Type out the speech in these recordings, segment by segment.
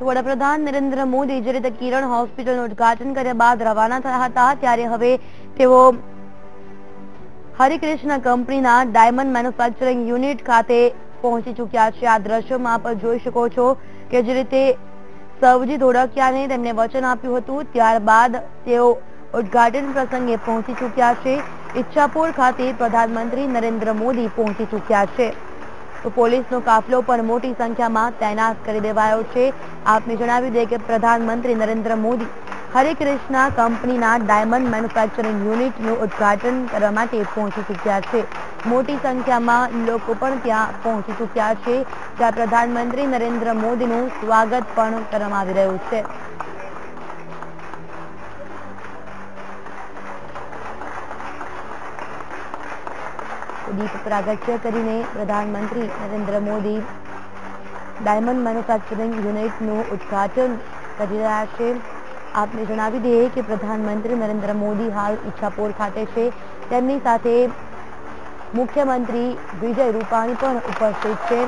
વડાપ્રધાન નરેન્દ્ર મોદી જે રીતે કિરણ હોસ્પિટલનું ઉદ્ઘાટન કર્યા બાદ રવાના થયા હતા, ત્યારે હવે તેઓ હરિકૃષ્ણ કંપનીના ડાયમંડ મેન્યુફેક્ચરિંગ યુનિટ ખાતે પહોંચી ચૂક્યા છે। આ દ્રશ્યોમાં આપ જોઈ શકો છો કે જે રીતે સવજી ધોળકિયાને તેમને વચન આપ્યું હતું, ત્યારબાદ તેઓ ઉદ્ઘાટન પ્રસંગે પહોંચી ચૂક્યા છે। ઈચ્છાપુર ખાતે પ્રધાનમંત્રી નરેન્દ્ર મોદી પહોંચી ચૂક્યા છે, તો પોલીસનો કાફલો પણ મોટી સંખ્યામાં તૈનાત કરી દેવાયો છે। આપને જણાવી દે કે પ્રધાનમંત્રી નરેન્દ્ર મોદી હરિકૃષ્ણ કંપનીના ડાયમંડ મેન્યુફેક્ચરિંગ યુનિટનું ઉદ્ઘાટન કરવા માટે પહોંચી ચૂક્યા છે। મોટી સંખ્યામાં લોકો પણ ત્યાં પહોંચી ચૂક્યા છે, જ્યાં પ્રધાનમંત્રી નરેન્દ્ર મોદીનું સ્વાગત પણ કરવામાં આવી રહ્યું છે। દીપ પ્રાગટ્ય કરીને પ્રધાનમંત્રી નરેન્દ્ર મોદી ડાયમંડ મેન્યુફેક્ચરિંગ યુનિટનું ઉદ્ઘાટન કરી રહ્યા છે। આપને જણાવી દઈએ કે પ્રધાનમંત્રી નરેન્દ્ર મોદી હાલ ઈચ્છાપુર ખાતે છે, તેમની સાથે મુખ્યમંત્રી વિજય રૂપાણી પણ ઉપસ્થિત છે,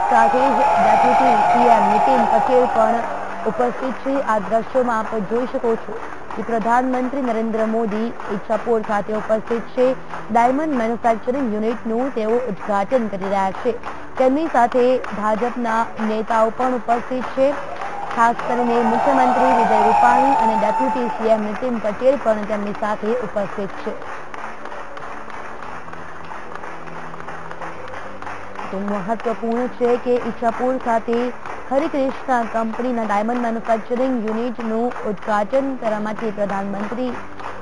સાથે જ ડેપ્યુટી સીએમ નીતિન પટેલ પણ ઉપસ્થિત છે। આ દ્રશ્યોમાં આપ જોઈ શકો છો કે પ્રધાનમંત્રી નરેન્દ્ર મોદી ઈચ્છાપુર ખાતે ઉપસ્થિત છે, ડાયમંડ મેન્યુફેક્ચરિંગ યુનિટનું તેઓ ઉદ્ઘાટન કરી રહ્યા છે। તેમની સાથે ભાજપના નેતાઓ પણ ઉપસ્થિત છે, ખાસ કરીને મુખ્યમંત્રી વિજય રૂપાણી અને ડેપ્યુટી સીએમ નીતિન પટેલ પણ તેમની સાથે ઉપસ્થિત છે। તો મહત્વપૂર્ણ છે કે ઈચ્છાપુર ખાતે હરિકૃષ્ણ કંપનીના ડાયમંડ મેન્યુફેક્ચરિંગ યુનિટનું ઉદ્ઘાટન કરવા માટે પ્રધાનમંત્રી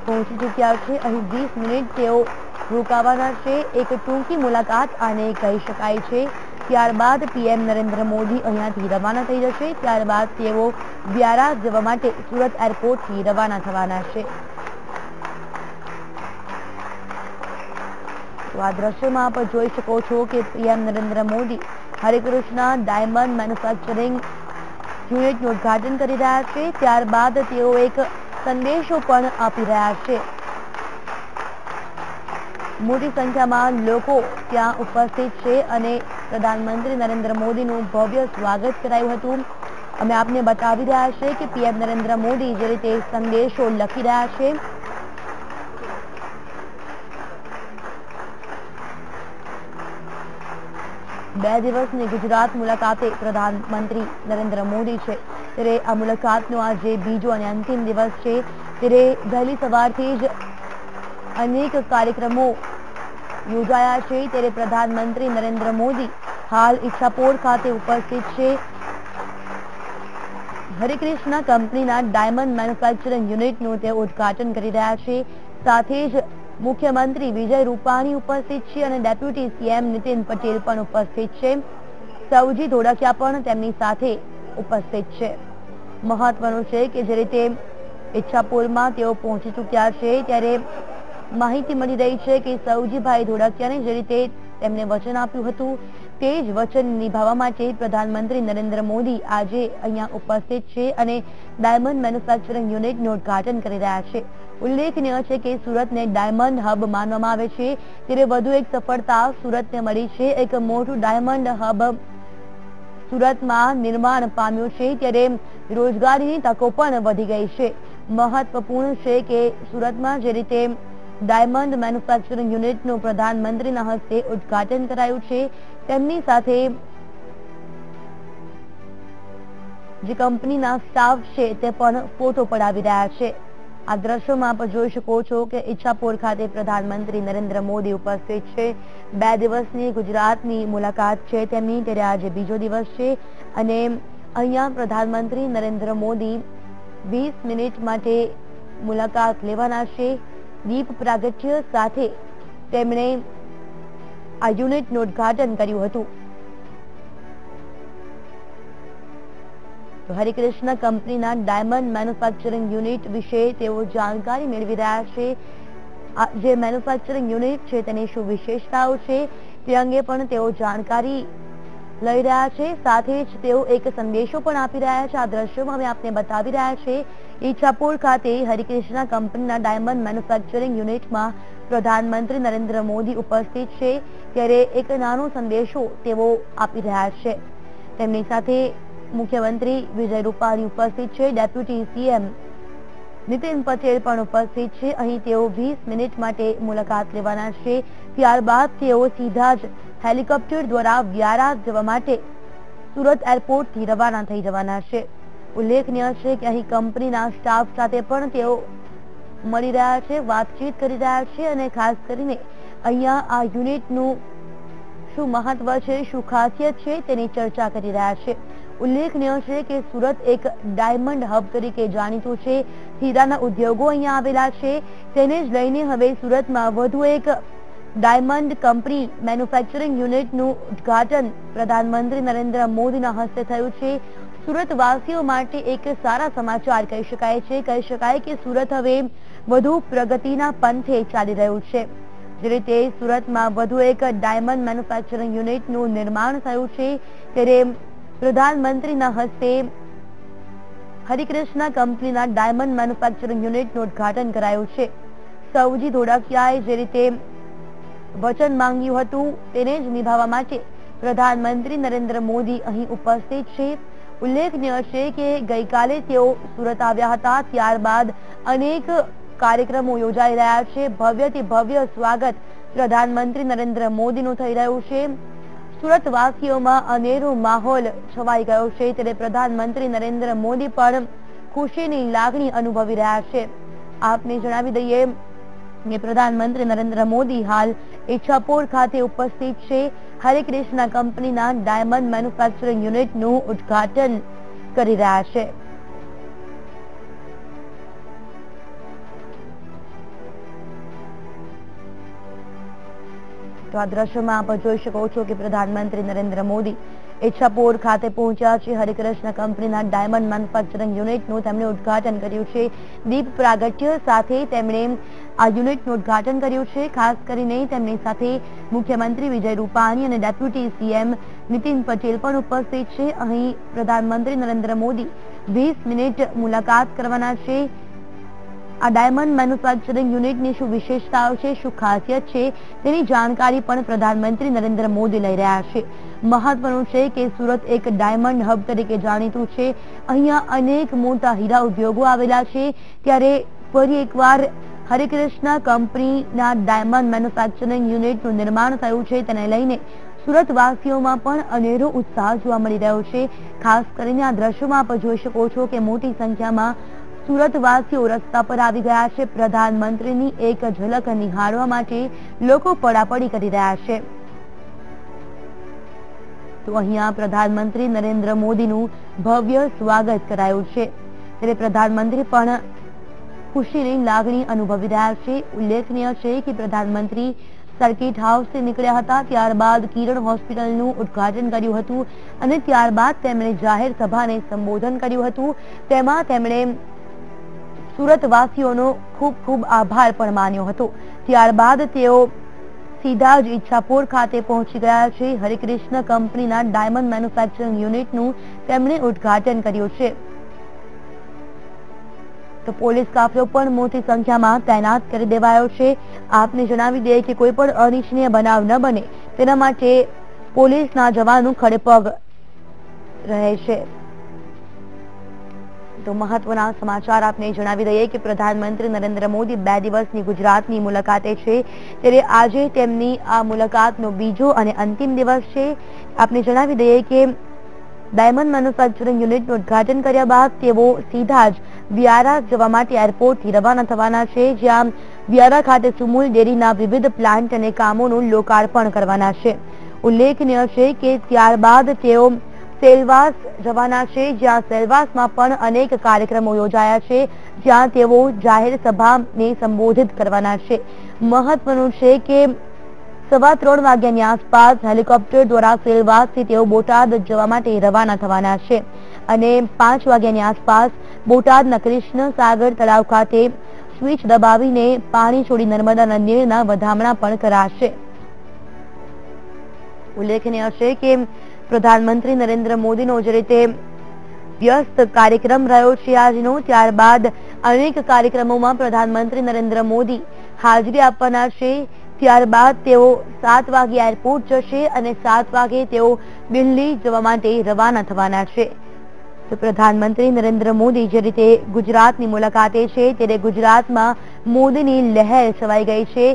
પહોંચી ચૂક્યા છે। અહીં 20 મિનિટ તેઓ રોકાવાના છે, એક ટૂંકી મુલાકાત આને કહી શકાય છે। ત્યારબાદ પીએમ નરેન્દ્ર મોદી અહીંયાથી રવાના થઈ જશે, ત્યારબાદ તેઓ વ્યારા જવા માટે સુરત એરપોર્ટથી રવાના થવાના છે। તો આ દ્રશ્યમાં આપ જોઈ શકો છો કે PM Narendra Modi Harikrishna diamond manufacturing યુનિટનું ઉદ્ઘાટન કરી રહ્યા છે, ત્યારબાદ તેઓ એક સંદેશો પણ આપી રહ્યા છે। મોટી સંખ્યામાં લોકો ત્યાં ઉપસ્થિત છે અને પ્રધાનમંત્રી નરેન્દ્ર મોદીનું ભવ્ય સ્વાગત કરાયું હતું। અમે આપને બતાવી રહ્યા છે કે પીએમ નરેન્દ્ર મોદી જે રીતે સંદેશો લખી રહ્યા છે, બે દિવસની ગુજરાત મુલાકાતે પ્રધાનમંત્રી નરેન્દ્ર મોદી છે, ત્યારે આ મુલાકાતનો આજે બીજો અને અંતિમ દિવસ છે, ત્યારે વહેલી સવારથી જ અનેક કાર્યક્રમો યોજાયા છે, ત્યારે પ્રધાનમંત્રી નરેન્દ્ર મોદી હાલ ઈચ્છાપુર ખાતે ઉપસ્થિત છે। હરિકૃષ્ણ કંપનીના ડાયમંડ મેન્યુફેક્ચરિંગ યુનિટનું તેઓ ઉદ્ઘાટન કરી રહ્યા છે, સાથે જ મુખ્યમંત્રી વિજય રૂપાણી ઉપસ્થિત છે અને ડેપ્યુટી સીએમ નીતિન પટેલ પણ ઉપસ્થિત છે, સવજી ધોળકિયા પણ તેમની સાથે ઉપસ્થિત છે। મહત્વનું છે કે જે રીતે ઈચ્છાપુરમાં તેઓ પહોંચી ચૂક્યા છે, ત્યારે માહિતી મળી રહી છે કે સવજીભાઈ ધોળકિયાને જે રીતે તેમને વચન આપ્યું હતું, તે જ વચન નિભાવવા માટે પ્રધાનમંત્રી નરેન્દ્ર મોદી આજે અહીંયા ઉપસ્થિત છે અને ડાયમંડ મેન્યુફેક્ચરિંગ યુનિટનું ઉદ્ઘાટન કરી રહ્યા છે। ઉલ્લેખનીય છે કે સુરતને ડાયમંડ હબ માનવામાં આવે છે, ત્યારે વધુ એક સફળતા સુરતને મળી છે। એક મોટું ડાયમંડ હબ સુરતમાં નિર્માણ પામ્યું છે, ત્યારે રોજગારીની તકો પણ વધી ગઈ છે। મહત્વપૂર્ણ છે કે સુરતમાં જે રીતે ડાયમંડ મેન્યુફેક્ચરિંગ યુનિટનું પ્રધાનમંત્રીના હસ્તે ઉદ્ઘાટન કરાયું છે, તેમની સાથે જે કંપનીના સ્ટાફ છે તે પણ ફોટો પડાવી રહ્યા છે। આ દ્રશ્યોમાં આપ જોઈ શકો છો કે ઈચ્છાપુર ખાતે પ્રધાનમંત્રી નરેન્દ્ર મોદી ઉપસ્થિત છે। 2 દિવસની ગુજરાતની મુલાકાત છે તેમની, ત્યારે આજે બીજો દિવસ છે અને અહીંયા પ્રધાનમંત્રી નરેન્દ્ર મોદી 20 મિનિટ માટે મુલાકાત લેવાના છે। દીપ પ્રાગટ્ય સાથે તેમણે આ યુનિટનું ઉદ્ઘાટન કર્યું હતું। હરિકૃષ્ણ કંપનીના ડાયમંડ મેન્યુફેક્ચરિંગ યુનિટ વિશે તેઓ જાણકારી મેળવી રહ્યા છે। જે મેન્યુફેક્ચરિંગ યુનિટ છે તેની શું વિશેષતાઓ છે તે અંગે પણ તેઓ જાણકારી લઈ રહ્યા છે, સાથે જ તેઓ એક સંદેશો પણ આપી રહ્યા છે। આ દ્રશ્યોમાં અમે આપને બતાવી રહ્યા છે ઈચ્છાપુર ખાતે હરિકૃષ્ણ કંપનીના ડાયમંડ મેન્યુફેક્ચરિંગ યુનિટમાં પ્રધાનમંત્રી નરેન્દ્ર મોદી ઉપસ્થિત છે, ત્યારે એક નાનો સંદેશો તેઓ આપી રહ્યા છે। તેમની સાથે મુખ્યમંત્રી વિજય રૂપાણી ઉપસ્થિત છે, ડેપ્યુટી સીએમ નીતિન પટેલ પણ ઉપસ્થિત છે। અહીં તેઓ 20 મિનિટ માટે મુલાકાત લેવાના છે। ત્યારબાદ તેઓ સીધા જ હેલિકોપ્ટર દ્વારા વ્યારા જવા માટે સુરત એરપોર્ટથી રવાના થઈ જવાના છે। ઉલ્લેખનીય છે કે અહીં કંપનીના સ્ટાફ સાથે પણ તેઓ મળી રહ્યા છે, વાતચીત કરી રહ્યા છે અને ખાસ કરીને અહીંયા આ યુનિટનું શું મહત્વ છે, શું ખાસિયત છે તેની ચર્ચા કરી રહ્યા છે। ઉલ્લેખનીય છે કે સુરત એક ડાયમંડ હબ તરીકે જાણીતું છે। હીરાના ઉદ્યોગો અહીંયા આવેલા છે, તેને જ લઈને હવે સુરતમાં વધુ એક ડાયમંડ કંપની મેન્યુફેક્ચરિંગ યુનિટનું ઉદ્ઘાટન પ્રધાનમંત્રી નરેન્દ્ર મોદીના હસ્તે થયું છે। સુરતવાસીઓ માટે એક સારા સમાચાર કહી શકાય છે। કહી શકાય કે સુરત હવે વધુ પ્રગતિના પંથે ચાલી રહ્યું છે। જે રીતે સુરતમાં વધુ એક ડાયમંડ મેન્યુફેક્ચરિંગ યુનિટનું નિર્માણ થયું છે, ત્યારે પ્રધાનમંત્રીના હસ્તે હરિકૃષ્ણ કંપનીના ડાયમંડ મેન્યુફેક્ચરિંગ યુનિટનું ઉદ્ઘાટન કરાયું છે। સૌજી ધોળકિયાએ જે રીતે વચન માંગ્યું હતું તેને જ નિભાવવા માટે પ્રધાનમંત્રી નરેન્દ્ર મોદી અહીં ઉપસ્થિત છે। ઉલ્લેખનીય છે કે ગઈકાલે તેઓ સુરત આવ્યા હતા, ત્યારબાદ અનેક કાર્યક્રમો યોજાઈ રહ્યા છે। ભવ્યથી ભવ્ય સ્વાગત પ્રધાનમંત્રી નરેન્દ્ર મોદીનું થઈ રહ્યું છે। સુરતવાસીઓમાં અનેરો માહોલ છવાઈ ગયો છે, ત્યારે પ્રધાનમંત્રી નરેન્દ્ર મોદી પણ ખુશીની લાગણી અનુભવી રહ્યા છે। આપને જણાવી દઈએ કે પ્રધાનમંત્રી નરેન્દ્ર મોદી હાલ ઈચ્છાપુર ખાતે ઉપસ્થિત છે। હરિકૃષ્ણ કંપનીના ડાયમંડ મેન્યુફેક્ચરિંગ યુનિટનું ઉદ્ઘાટન કરી રહ્યા છે। તો આ દ્રશ્યમાં આપ જોઈ શકો છો કે પ્રધાનમંત્રી નરેન્દ્ર મોદી ઈચ્છાપુર ખાતે પહોંચ્યા છે। હરિકૃષ્ણ કંપનીના ડાયમંડ મેન્યુફેક્ચરિંગ યુનિટનું તેમણે ઉદ્ઘાટન કર્યું છે। દીપ પ્રાગટ્ય સાથે તેમણે આ યુનિટનું ઉદ્ઘાટન કર્યું છે। ખાસ કરીને તેમની સાથે મુખ્યમંત્રી વિજય રૂપાણી અને ડેપ્યુટી સીએમ નીતિન પટેલ પણ ઉપસ્થિત છે। અહીં પ્રધાનમંત્રી નરેન્દ્ર મોદી 20 મિનિટ મુલાકાત કરવાના છે। આ ડાયમંડ મેન્યુફેક્ચરિંગ યુનિટની શું વિશેષતાઓ છે, શું ખાસિયત છે તેની જાણકારી પણ પ્રધાનમંત્રી નરેન્દ્ર મોદી લઈ રહ્યા છે। મહત્વનું છે કે સુરત એક ડાયમંડ હબ તરીકે જાણીતું છે। અહીંયા અનેક મોટા હીરા ઉદ્યોગો આવેલા છે, ત્યારે ફરી એકવાર હરિકૃષ્ણ કંપનીના ડાયમંડ મેન્યુફેક્ચરિંગ યુનિટનું નિર્માણ થયું છે, તેને લઈને સુરતવાસીઓમાં પણ અનેરો ઉત્સાહ જોવા મળી રહ્યો છે। ખાસ કરીને આ દ્રશ્યોમાં આપ જોઈ શકો છો કે મોટી સંખ્યામાં સુરતવાસીઓ રસ્તા પર આવી ગયા છે। પ્રધાનમંત્રીની એક ઝલક નિહાળવા માટે લોકો પડાપડી કરી રહ્યા છે। તો અહીંયા પ્રધાનમંત્રી નરેન્દ્ર મોદીનું ભવ્ય સ્વાગત કરાયું છે, ત્યારે પ્રધાનમંત્રી પણ ખુશીની લાગણી અનુભવી રહ્યા છે। ઉલ્લેખનીય છે કે પ્રધાનમંત્રી સર્કિટ હાઉસથી નીકળ્યા હતા, ત્યારબાદ કિરણ હોસ્પિટલનું ઉદ્ઘાટન કર્યું હતું અને ત્યારબાદ તેમણે જાહેર સભાને સંબોધન કર્યું હતું। તેમાં તેમણે સુરતવાસીઓનો ખૂબ ખૂબ આભાર પણ માન્યો હતો। ત્યારબાદ તેઓ સીધા જ ઈચ્છાપુર ખાતે પહોંચી ગયા છે। હરિકૃષ્ણ કંપનીના ડાયમંડ મેન્યુફેક્ચરિંગ યુનિટનું તેમણે ઉદ્ઘાટન કર્યું છે। તો પોલીસ કાફલો પણ મોટી સંખ્યામાં તૈનાત કરી દેવાયો છે। આપને જણાવી દઈએ કે કોઈ પણ અનિચ્છનીય બનાવ ન બને તેના માટે પોલીસના જવાનો ખડેપગ રહે છે। તો મહત્વના સમાચાર આપને જણાવી દઈએ કે પ્રધાનમંત્રી નરેન્દ્ર મોદી 2 દિવસની ગુજરાતની મુલાકાતે છે, ત્યારે આજે તેમની આ મુલાકાતનો બીજો અને અંતિમ દિવસ છે। આપને જણાવી દઈએ કે ડાયમંડ મેન્યુફેક્ચરિંગ યુનિટનું ઉદ્ઘાટન કર્યા બાદ તેઓ સીધા જ વ્યારા જવા માટે એરપોર્ટથી રવાના થવાના છે, જ્યાં વ્યારા ખાતે સુમુલ ડેરીના વિવિધ પ્લાન્ટ અને કામોનું લોકાર્પણ કરવાના છે। ઉલ્લેખનીય છે કે ત્યારબાદ તેઓ સેલવાસ જવાના છે, જ્યાં સેલવાસમાં પણ અનેક કાર્યક્રમો યોજાયા છે, જ્યાં તેઓ જાહેર સભાને સંબોધિત કરવાના છે। મહત્વનું છે કે 3:15 વાગ્યાની આસપાસ હેલિકોપ્ટર દ્વારા સેલવાસથી તેઓ બોટાદ જવા માટે રવાના થવાના છે અને 5 વાગ્યાની આસપાસ બોટાદના કૃષ્ણ સાગર તળાવ ખાતે સ્વિચ દબાવીને પાણી છોડી નર્મદા નદીના વધામણા પણ કરાશે। ઉલ્લેખનીય છે કે પ્રધાનમંત્રી નરેન્દ્ર મોદીનો જે રીતે વ્યસ્ત કાર્યક્રમ રહ્યો છે આજનો, ત્યારબાદ અનેક કાર્યક્રમોમાં પ્રધાનમંત્રી નરેન્દ્ર મોદી હાજરી આપવાના છે। ત્યારબાદ તેઓ 7 વાગે એરપોર્ટ જશે અને 7 વાગે તેઓ દિલ્હી જવા માટે રવાના થવાના છે। તો પ્રધાનમંત્રી નરેન્દ્ર મોદી જે રીતે ગુજરાતની મુલાકાતે છે ત્યારે ગુજરાતમાં મોદીની લહેર છવાઈ ગઈ છે.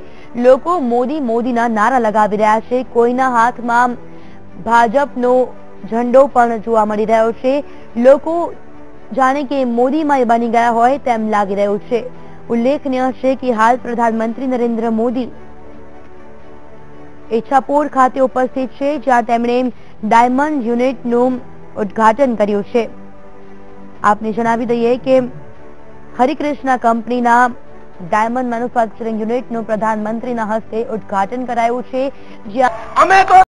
લોકો મોદી મોદીના નારા લગાવી રહ્યા છે. કોઈના હાથમાં ભાજપનો ઝંડો પણ જોવા મળી રહ્યો છે. લોકો જાણે કે મોદીમાં બની ગયા હોય તેમ લાગી રહ્યું છે. ઉલ્લેખનીય છે કે હાલ પ્રધાનમંત્રી નરેન્દ્ર મોદી ઈચ્છાપુર ખાતે ઉપસ્થિત છે, જ્યાં તેમણે ડાયમંડ યુનિટનું ઉદ્ઘાટન કર્યું છે. આપને જણાવી દઈએ કે હરિકૃષ્ણા કંપનીના ડાયમંડ મેન્યુફેક્ચરિંગ યુનિટનું પ્રધાનમંત્રીના હસ્તે ઉદ્ઘાટન કરાયું છે, જ્યાં